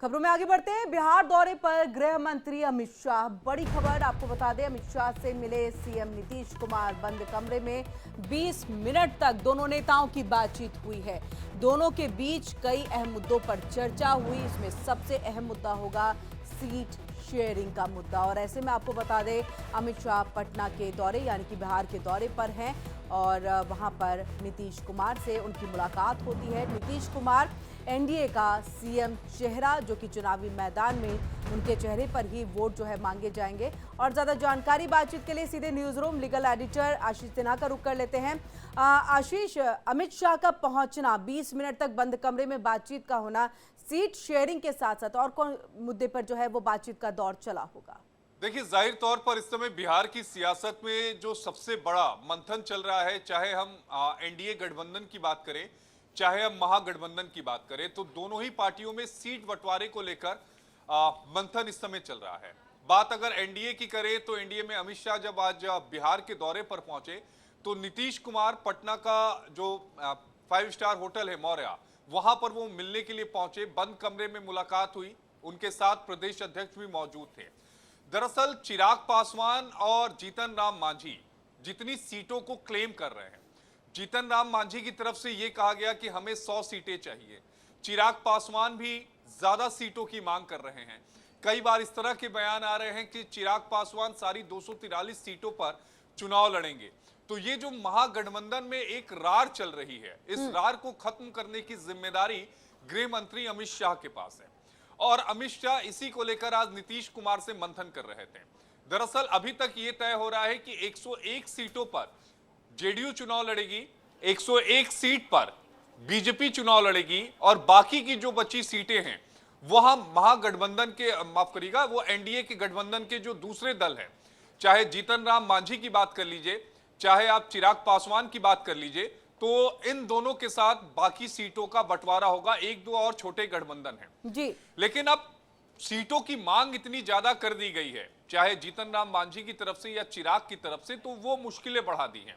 खबरों में आगे बढ़ते हैं। बिहार दौरे पर गृह मंत्री अमित शाह। बड़ी खबर आपको बता दें, अमित शाह से मिले सीएम नीतीश कुमार। बंद कमरे में 20 मिनट तक दोनों नेताओं की बातचीत हुई है। दोनों के बीच कई अहम मुद्दों पर चर्चा हुई। इसमें सबसे अहम मुद्दा होगा सीट शेयरिंग का मुद्दा। और ऐसे में आपको बता दें, अमित शाह पटना के दौरे यानी कि बिहार के दौरे पर हैं और वहां पर नीतीश कुमार से उनकी मुलाकात होती है। नीतीश कुमार एनडीए का सीएम चेहरा, जो कि चुनावी मैदान में उनके चेहरे पर ही वोट जो है मांगे जाएंगे। और ज्यादा जानकारी बातचीत के लिए सीधे न्यूज रूम लीगल एडिटर आशीष सिन्हा का रुख कर लेते हैं। आशीष, अमित शाह का पहुंचना, 20 मिनट तक बंद कमरे में बातचीत का होना, सीट शेयरिंग के साथ साथ और कौन मुद्दे पर जो है वो बातचीत का दौर चला होगा? देखिए, जाहिर तौर पर इस समय बिहार की सियासत में जो सबसे बड़ा मंथन चल रहा है, चाहे हम एनडीए गठबंधन की बात करें, चाहे हम महागठबंधन की बात करें, तो दोनों ही पार्टियों में सीट बंटवारे को लेकर मंथन इस समय चल रहा है। बात अगर एनडीए की करें तो एनडीए में अमित शाह जब आज बिहार के दौरे पर पहुंचे तो नीतीश कुमार पटना का जो 5 स्टार होटल है मौर्या, वहां पर वो मिलने के लिए पहुंचे। बंद कमरे में मुलाकात हुई, उनके साथ प्रदेश अध्यक्ष भी मौजूद थे। दरअसल चिराग पासवान और जीतन राम मांझी जितनी सीटों को क्लेम कर रहे हैं, जीतन राम मांझी की तरफ से यह कहा गया कि हमें 100 सीटें चाहिए। चिराग पासवान भी ज्यादा सीटों की मांग कर रहे हैं। कई बार इस तरह के बयान आ रहे हैं कि चिराग पासवान सारी 243 सीटों पर चुनाव लड़ेंगे। तो ये जो महागठबंधन में एक रार चल रही है, इस रार को खत्म करने की जिम्मेदारी गृह मंत्री अमित शाह के पास है। और अमित शाह इसी को लेकर आज नीतीश कुमार से मंथन कर रहे थे। दरअसल अभी तक ये तय हो रहा है कि 101 सीटों पर जेडीयू चुनाव लड़ेगी, 101 सीट पर बीजेपी चुनाव लड़ेगी और बाकी की जो बची सीटें हैं वहां महागठबंधन के, माफ करिएगा, वो एनडीए के गठबंधन के जो दूसरे दल हैं, चाहे जीतन राम मांझी की बात कर लीजिए, चाहे आप चिराग पासवान की बात कर लीजिए, तो इन दोनों के साथ बाकी सीटों का बंटवारा होगा। एक दो और छोटे गठबंधन हैं जी, लेकिन अब सीटों की मांग इतनी ज्यादा कर दी गई है, चाहे जीतन राम मांझी की तरफ से या चिराग की तरफ से, तो वो मुश्किलें बढ़ा दी हैं।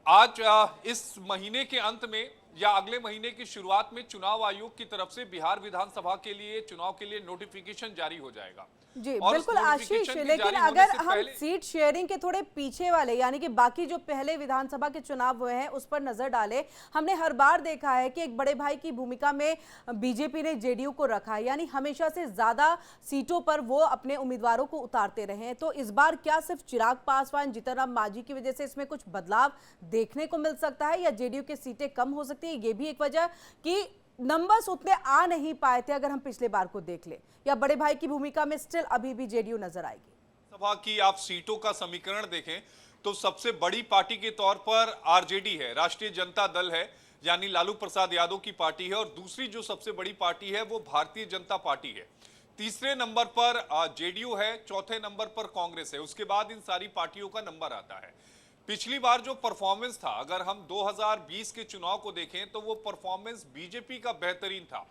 आज इस महीने के अंत में या अगले महीने की शुरुआत में चुनाव आयोग की तरफ से बिहार विधानसभा के लिए चुनाव के लिए नोटिफिकेशन जारी हो जाएगा। जी बिल्कुल आशीष, लेकिन अगर हम सीट शेयरिंग के थोड़े पीछे वाले यानी कि बाकी जो पहले विधानसभा के चुनाव हुए हैं उस पर नजर डालें, हमने हर बार देखा है कि एक बड़े भाई की भूमिका में बीजेपी ने जेडीयू को रखा है, यानी हमेशा से ज्यादा सीटों पर वो अपने उम्मीदवारों को उतारते रहे हैं। तो इस बार क्या सिर्फ चिराग पासवान, जीतन राम मांझी की वजह से इसमें कुछ बदलाव देखने को मिल सकता है या जेडीयू की सीटें कम हो सकती है? ये भी एक वजह कि नंबर्स उतने आ नहीं पाए थे अगर हम पिछले बार को देख ले, या बड़े भाई की भूमिका में स्टिल अभी भी जेडीयू नजर आएगी? सभा की आप सीटों का समीकरण देखें तो सबसे बड़ी पार्टी के तौर पर आरजेडी है, राष्ट्रीय जनता दल है, यानी लालू प्रसाद यादव की पार्टी है। और दूसरी जो सबसे बड़ी पार्टी है वो भारतीय जनता पार्टी है। तीसरे नंबर पर जेडीयू है, चौथे नंबर पर कांग्रेस है, उसके बाद इन सारी पार्टियों का नंबर आता है। पिछली बार जो परफॉर्मेंस था, अगर हम 2020 के चुनाव को देखें तो वो परफॉर्मेंस बीजेपी का बेहतरीन था।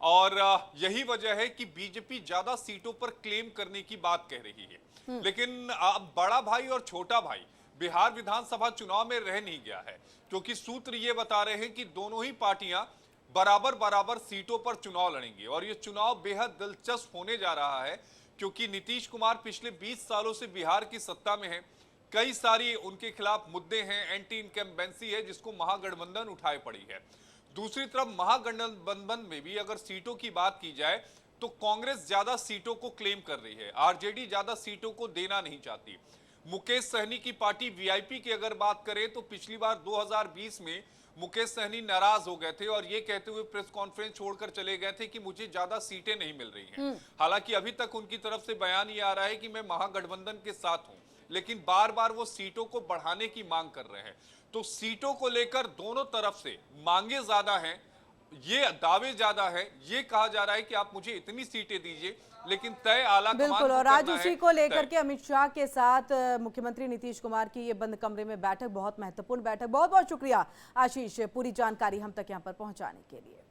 और यही वजह है कि बीजेपी ज्यादा सीटों पर क्लेम करने की बात कह रही है। लेकिन अब बड़ा भाई और छोटा भाई बिहार विधानसभा चुनाव में रह नहीं गया है, क्योंकि सूत्र ये बता रहे हैं कि दोनों ही पार्टियां बराबर बराबर सीटों पर चुनाव लड़ेंगी। और ये चुनाव बेहद दिलचस्प होने जा रहा है, क्योंकि नीतीश कुमार पिछले 20 सालों से बिहार की सत्ता में है। कई सारी उनके खिलाफ मुद्दे हैं, एंटी इनकम्बेंसी है जिसको महागठबंधन उठाए पड़ी है। दूसरी तरफ महागठबंधन में भी अगर सीटों की बात की जाए तो कांग्रेस ज्यादा सीटों को क्लेम कर रही है, आरजेडी ज्यादा सीटों को देना नहीं चाहती। मुकेश सहनी की पार्टी वीआईपी की अगर बात करें तो पिछली बार 2020 में मुकेश सहनी नाराज हो गए थे और ये कहते हुए प्रेस कॉन्फ्रेंस छोड़कर चले गए थे कि मुझे ज्यादा सीटें नहीं मिल रही हैं। हालांकि अभी तक उनकी तरफ से बयान ये आ रहा है कि मैं महागठबंधन के साथ हूं, लेकिन बार बार वो सीटों को बढ़ाने की मांग कर रहे हैं। तो सीटों को लेकर दोनों तरफ से मांगे ज्यादा हैं, ये दावे ज्यादा है। ये कहा जा रहा है कि आप मुझे इतनी सीटें दीजिए, लेकिन तय आला कमान बिल्कुल। और आज उसी को लेकर के अमित शाह के साथ मुख्यमंत्री नीतीश कुमार की ये बंद कमरे में बैठक, बहुत महत्वपूर्ण बैठक। बहुत बहुत शुक्रिया आशीष पूरी जानकारी हम तक यहाँ पर पहुंचाने के लिए।